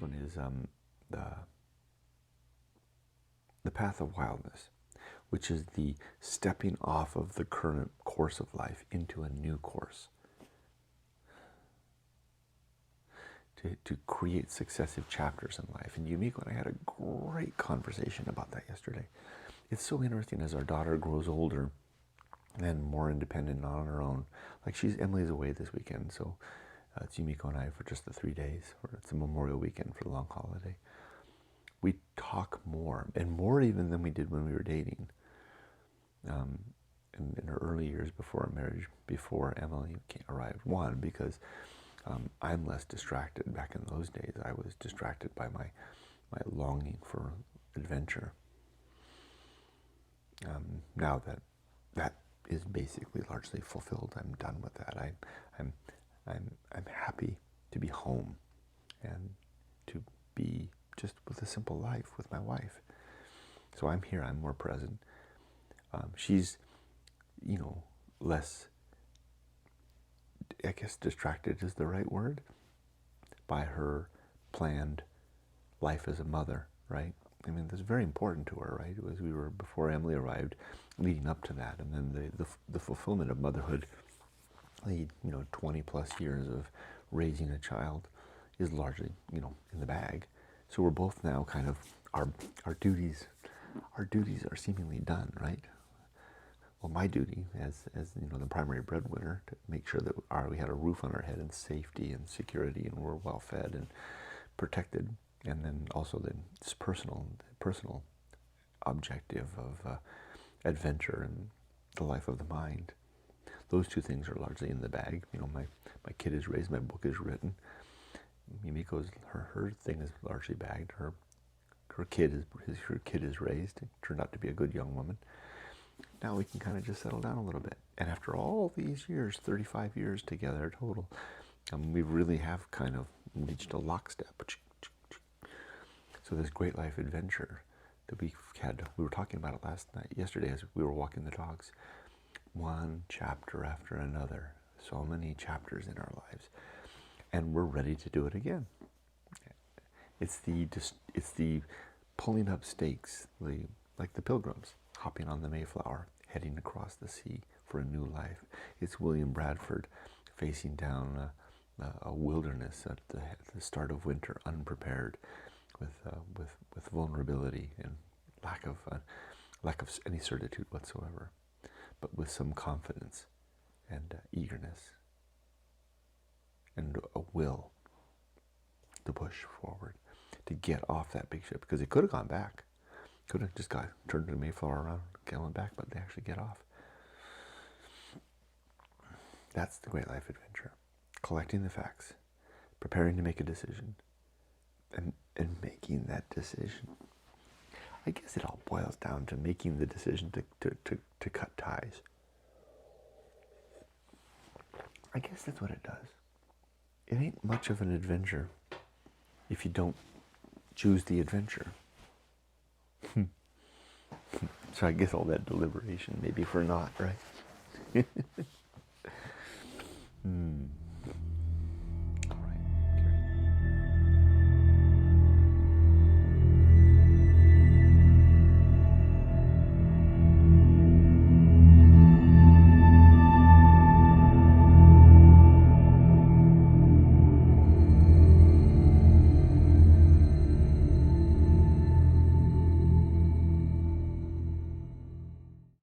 one is the path of wildness, which is the stepping off of the current course of life into a new course. To create successive chapters in life. And Yumiko and I had a great conversation about that yesterday. It's so interesting as our daughter grows older and more independent on her own. Like Emily's away this weekend, so it's Yumiko and I for just the 3 days, or it's a Memorial weekend for the long holiday. We talk more, and more even than we did when we were dating. In her early years before our marriage, before Emily arrived. One, because I'm less distracted. Back in those days, I was distracted by my longing for adventure. Now that is basically largely fulfilled, I'm done with that. I'm happy to be home and to be just with a simple life with my wife. So I'm here. I'm more present. She's, less, I guess distracted is the right word, by her planned life as a mother, right? I mean, that's very important to her, right? It was, we were, before Emily arrived, leading up to that, and then the fulfillment of motherhood, the 20 plus years of raising a child is largely, in the bag. So we're both now kind of, our duties are seemingly done, right? Well, my duty as the primary breadwinner, to make sure that we had a roof on our head and safety and security, and we're well fed and protected, and then also this personal objective of adventure and the life of the mind. Those two things are largely in the bag. My kid is raised, my book is written. Yumiko's her thing is largely bagged. Her kid is raised. It turned out to be a good young woman. Now we can kind of just settle down a little bit. And after all these years, 35 years together total, we really have kind of reached a lockstep. So this great life adventure that we were talking about it yesterday as we were walking the dogs. One chapter after another, so many chapters in our lives, and we're ready to do it again. It's the pulling up stakes, like the Pilgrims hopping on the Mayflower, heading across the sea for a new life. It's William Bradford facing down a wilderness at the start of winter, unprepared, with vulnerability and lack of any certitude whatsoever, but with some confidence and eagerness and a will to push forward, to get off that big ship, because it could have gone back. Could have just turned the Mayflower around, going back, but they actually get off. That's the great life adventure. Collecting the facts, preparing to make a decision, and making that decision. I guess it all boils down to making the decision to cut ties. I guess that's what it does. It ain't much of an adventure if you don't choose the adventure. So I guess all that deliberation maybe for naught, right?